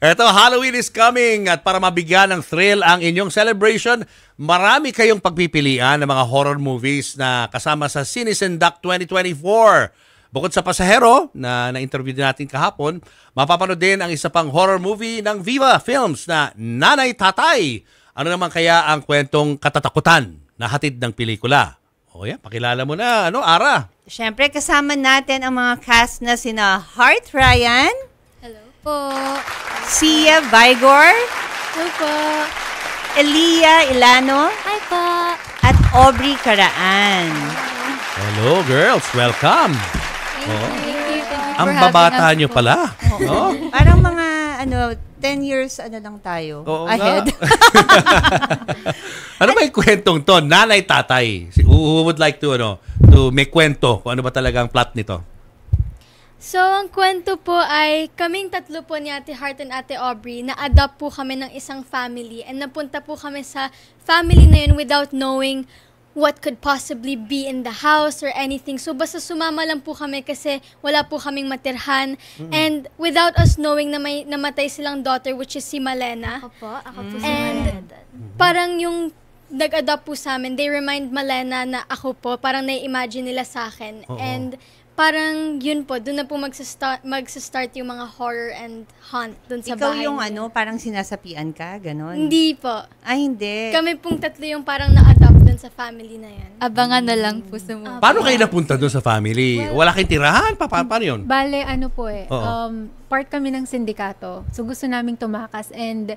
Eto, Halloween is coming at para mabigyan ng thrill ang inyong celebration, marami kayong pagpipilian ng mga horror movies na kasama sa Cinesendak 2024. Bukod sa Pasahero na na-interview din natin kahapon, mapapanood din ang isa pang horror movie ng Viva Films na Nanay Tatay. Ano naman kaya ang kwentong katatakutan na hatid ng pelikula? O yan, pakilala mo na. Ara? Siyempre, kasama natin ang mga cast na sina Heart Ryan. Hello po. Sia Vigor. Hello po. Elia Ilano. Hi po. At Aubrey Caraan. Hello, girls. Welcome. Thank you Ang babata nyo pala. No? Parang mga 10 years lang tayo ahead. Ano ba yung kwentong to? Nanay Tatay. Who would like to make kwento kung ano ba talaga ang plot nito? So, ang kwento po ay kaming tatlo po ni Ate Heart and Ate Aubrey na-adopt po kami ng isang family and napunta po kami sa family na yun without knowing what could possibly be in the house or anything. So, basta sumama lang po kami kasi wala po kaming matirhan. And without us knowing na may namatay silang daughter, which is si Malena. Ako po si And Malena. parang yung nag-adopt po sa amin, they remind Malena na ako po, parang nai-imagine nila sa akin. And parang yun po, doon na po mag-start yung mga horror and haunt doon sa Ikaw bahay. yung parang sinasapian ka, ganon? Hindi po. Ay, hindi. Kami pong tatlo yung parang na-adopt doon sa family na yan. Abangan na lang po sa movie. Paano kayo napunta doon sa family? Wala kayong tirahan? Paano yun? Bale, Oo. part kami ng sindikato. So, gusto naming tumakas. And,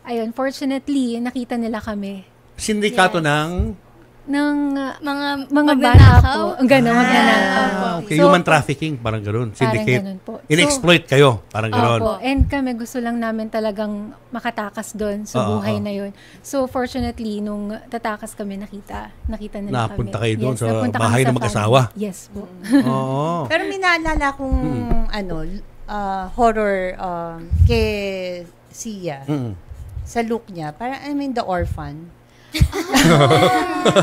ayun, fortunately, nakita nila kami. Sindikato ng mga magnanakaw. bata po. Gano'n, magnanakaw po. okay. Human trafficking, parang gano'n. Syndicate. Ganun po. In-exploit kayo, parang gano'n. Opo. And kami gusto lang namin talagang makatakas doon sa buhay na yun. So, fortunately, nung tatakas kami, nakita nila kami. Napunta kayo doon sa napunta kami bahay sa ng mag-asawa. family. Yes po. Oo. Pero may naalala kong horror kay Sia. Sa look niya. Parang, The Orphan.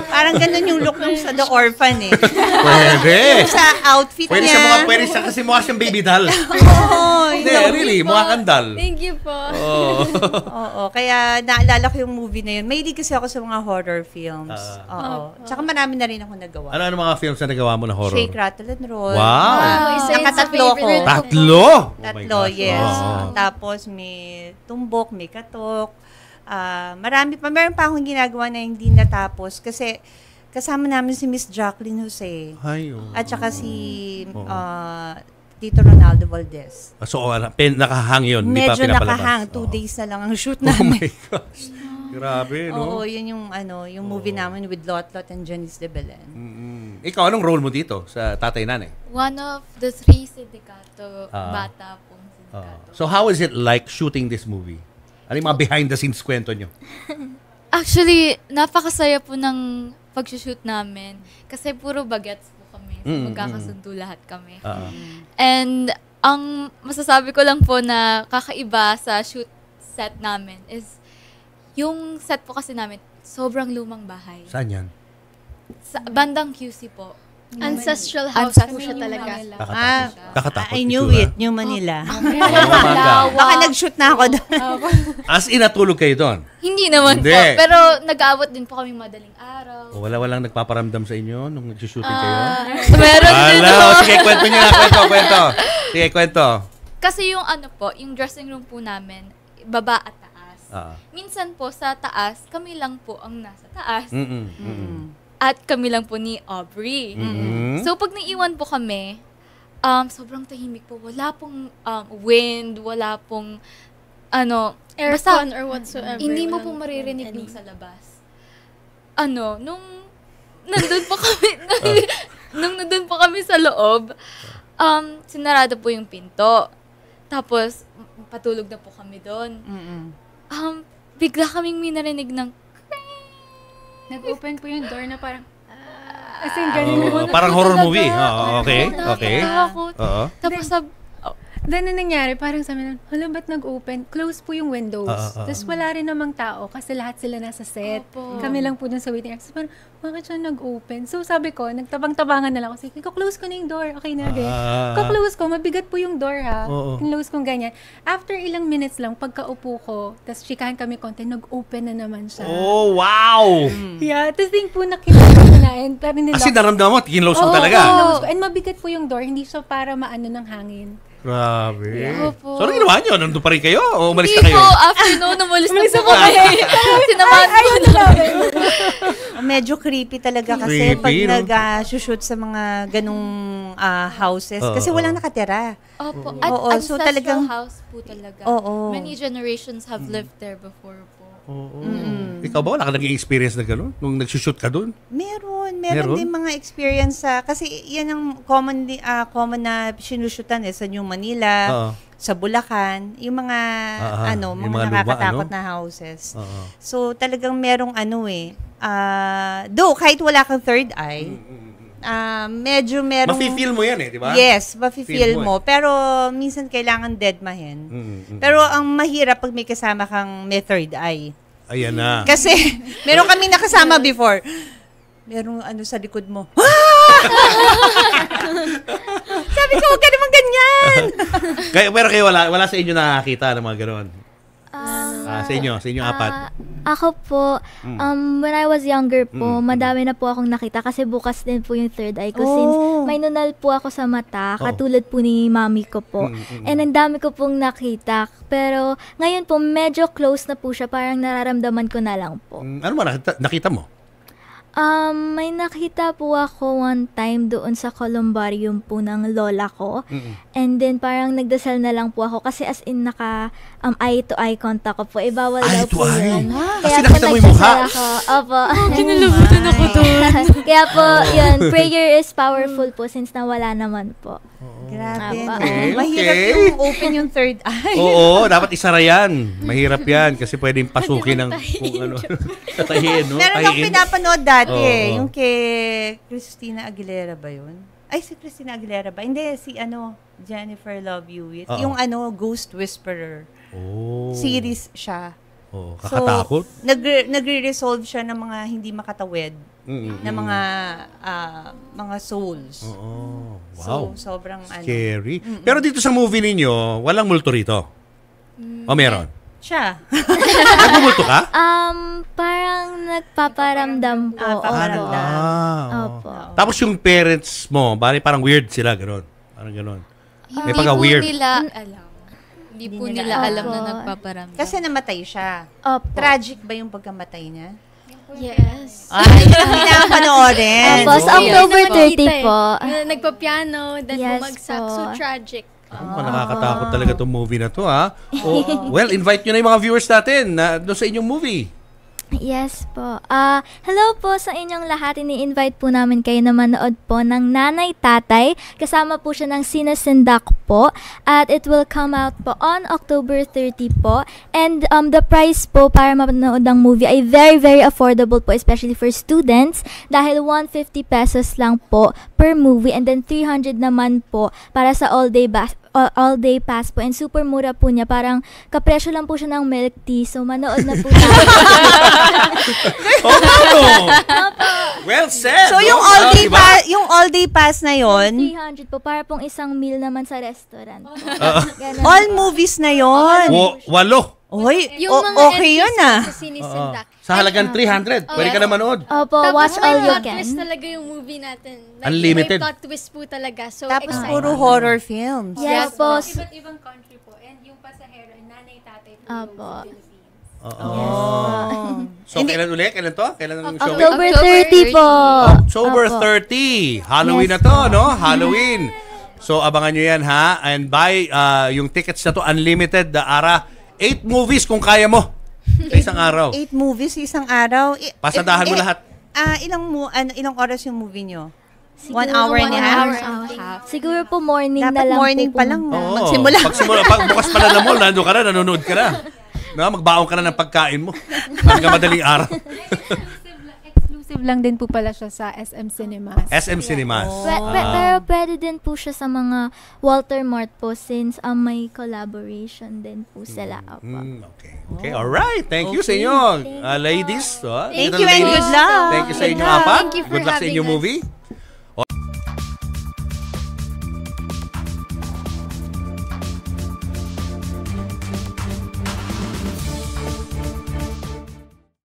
Parang ganun yung look ng sa The Orphan eh. Pwede. Sa outfit Pwede niya. pwede siya kasi mukha siyang baby doll. Oo. Hindi, really, mukha kang doll. Thank you po. Oo. Kaya naalala ko yung movie na yun. Mahilig kasi ako sa mga horror films. Oo. Tsaka marami na rin ako nagawa. Ano mga films na nagawa mo na horror? Shake, Rattle, and Roll. Wow. Isa yun sa Nakatatlo ko. favorite ko. Tatlo? Oh my Tatlo, gosh. yes. Oo. Tapos may Tumbok, may Katok. Marami pa. Meron pa akong ginagawa na hindi natapos kasi kasama namin si Miss Jacqueline Jose. Ay, At saka si Tito Ronaldo Valdez. So, nakahang yun. Hindi pa Medyo pinapalabas. nakahang. 2 days na lang ang shoot Oh namin. my gosh. Grabe, no? Oo, yun yung movie namin with Lotlot and Janice de Belen. Ikaw, anong role mo dito sa tatay-nanay? One of the 3 sindikato, bata pong sindikato. So, how is it like shooting this movie? Ano yung mga behind-the-scenes kwento nyo? Actually, napakasaya po ng pag-shoot namin. Kasi puro bagets po kami. So, magkakasundo lahat kami. And ang masasabi ko lang po na kakaiba sa shoot set namin is yung set po kasi namin, sobrang lumang bahay. Saan yan? Sa bandang QC po. Ancestral house po siya talaga. Kakatakot. I knew itsura. it. New Manila. Umaga. Baka nag-shoot na ako doon. As in, natulog kayo doon? Hindi naman Hindi. po. Pero nag-aabot din po kami madaling araw. Walang nagpaparamdam sa inyo nung nag-shooting kayo? Meron din po. Sige, kwento nyo na. Kwento. Sige, kwento. Kasi yung yung dressing room po namin, baba at taas. Minsan po sa taas, kami lang po ang nasa taas. At kami lang po ni Aubrey. So pag naiwan po kami, sobrang tahimik po. Wala pong wind, wala pong Aircon or whatsoever. hindi mo po maririnig yung sa labas. Nung nandun po kami, nandun po kami sa loob, sinarado po yung pinto. Tapos, patulog na po kami doon. Bigla kaming may narinig ng Nag-open po yung door na parang, as in, ganun. Parang horror movie. Okay. Nakakita ako. Oo. Tapos Then, na nangyari, parang sabi na, hala, ba't nag-open? Close po yung windows. Tapos wala rin namang tao kasi lahat sila nasa set. Opo. Kami lang po dun sa waiting area. Tapos parang, bakit siya nag-open? So sabi ko, nagtabang-tabangan na lang ako. Sige, close ko na yung door. Okay na rin. Close ko, mabigat po yung door ha. Close kong ganyan. After ilang minutes lang, pagkaupo ko, tapos chikahan kami konti, nag-open na naman siya. Oh, wow! Yeah, tapos din po nakita na. And parang Kasi naramdaman mo, kinlose mo talaga. close ko. And mabigat po yung door, hindi siya para maano ng hangin. Grabe. Opo. So, ano ginawa nyo? Nandun pa rin kayo? O umalis na Hindi kayo? po, afternoon, umalis na po kami. Sinamahan po namin. Medyo creepy talaga kasi Creepy, pag no? nag-shoot sa mga ganung houses. Kasi walang nakatira. Opo. Oo, At so ancestral talagang- house po talaga. Oo. Many generations have lived there before po. Oo. Ikaw ba? Wala ka naging experience na gano'n? Nung nagsushoot ka doon? Meron Meron? din mga experience kasi yan ang common na sinushootan sa New Manila, Oo. sa Bulacan, yung mga Yung mga mga nakakatakot luma, na houses. Oo. So talagang merong though kahit wala kang third eye, medyo merong Mafe-feel mo yan di ba? Yes, Feel mafe-feel mo mo. Pero minsan kailangan deadmahin. Mm. Pero ang mahirap pag may kasama kang may third eye. Ayan na. Kasi meron kami nakasama before. Merong sa likod mo. Sabi ko, huwag ka naman ganyan. Pero kayo wala sa inyo nakakita ng mga gano'n? Sa inyo apat. Ako po, when I was younger po, madami na po akong nakita kasi bukas din po yung third eye ko since may nunal po ako sa mata, katulad po ni mami ko po. And ang dami ko pong nakita. Pero ngayon po, medyo close na po siya, parang nararamdaman ko na lang po. Ano ba nakita mo? May nakita po ako one time doon sa columbarium po ng lola ko. And then parang nagdasal na lang po ako kasi as in naka eye to eye contact ko po. Bawal Eye daw to po eye? yun. Kasi Kaya po nakita mo yung mukha? nagdasal ako. Opo. Kinalabutan ako doon. Kaya po, yun, prayer is powerful po since nawala naman po. Grabe. Okay, Mahirap okay. yung open yung third eye. Oo, dapat isara yan. Mahirap yan kasi pwedeng pasukin ng kung ano. Tatahiin, no? Meron akong Tahiin. pinapanood dati Oo. yung kay Christina Aguilera ba yun? Ay, si Christina Aguilera ba? Hindi, si Jennifer Love Hewitt. Oo. Yung Ghost Whisperer. Oh. Series siya. Oh, kakatakot. So, nagre-resolve siya ng mga hindi makatawid na mga souls. Oo. Wow. So, sobrang Scary. Pero dito sa movie ninyo, walang multo rito? O meron? Siya. Nagmumulto ka? Parang nagpaparamdam po. Paparamdam. Opo. Tapos yung parents mo, parang weird sila, gano'n. Parang gano'n. May Hindi pagka-weird. po nila alam. Hindi po nila nila alam na alam. nagpaparamdam. Kasi namatay siya. Opo. Tragic ba yung pagkamatay niya? Yes. Ay, hindi na panoorin. Opo, sa Hindi October naman nakita 30 po. Nagpa-piano, then Yes bumagsak. po. So tragic. Nakakatakot talaga itong movie na to, ha? Well, invite nyo na yung mga viewers natin na doon sa inyong movie. Yes po. Hello po sa inyong lahat. Ini-invite po namin kayo na manood po ng Nanay Tatay. Kasama po siya ng Sinasindak po. At it will come out po on October 30 po. And the price po para mapanood ng movie ay very, very affordable po, especially for students. Dahil 150 pesos lang po per movie. And then 300 naman po para sa all-day pass po. And super mura po niya. Parang kapresyo lang po siya ng milk tea. So manood na po tayo. Well said! So, yung all-day pass na yon, 300 po, para pong isang meal naman sa restaurant. Ganun all po. movies na yon. Walo. Oy, Yung mga okay entries yun sa Sinisindak. Sa halagang 300. Pwede ka na manood. Opo, Tapos watch may all you plot twist can. talaga yung movie natin. Like, Unlimited. May plot twist po talaga. So, Tapos exciting. puro horror films. Yes po. Iba't ibang country po. And yung pasahero, nanay, tatay po yung Opo. Philippines. So, kailan ulit? Kailan to? Kailan ang showing? October October 30 po. October Opo. 30. Halloween Yes na to, po. no? Halloween. So, abangan nyo yan, ha? And buy yung tickets na to, unlimited, Ara. 8 movies kung kaya mo. Sa isang araw. 8 movies isang araw. Pasadahan mo lahat. Ilang oras yung movie nyo? Siguro 1 hour and a half? Siguro po morning na Dapat lang morning po. pa lang. Oo. Magsimula. Pag bukas pa lang na mall, nandun ka na, nanonood ka na. No, magbaon ka na ng pagkain mo. Hanggang madaling araw. exclusive lang din po pala siya sa SM Cinemas. SM Cinemas. Pero pwede din po siya sa mga Walter Mart po since may collaboration din po sila. Okay. Okay, alright. Thank you sa inyo, ladies. Thank you and good luck. Thank you sa inyo, Thank apat. you for Good luck sa having inyong us. movie.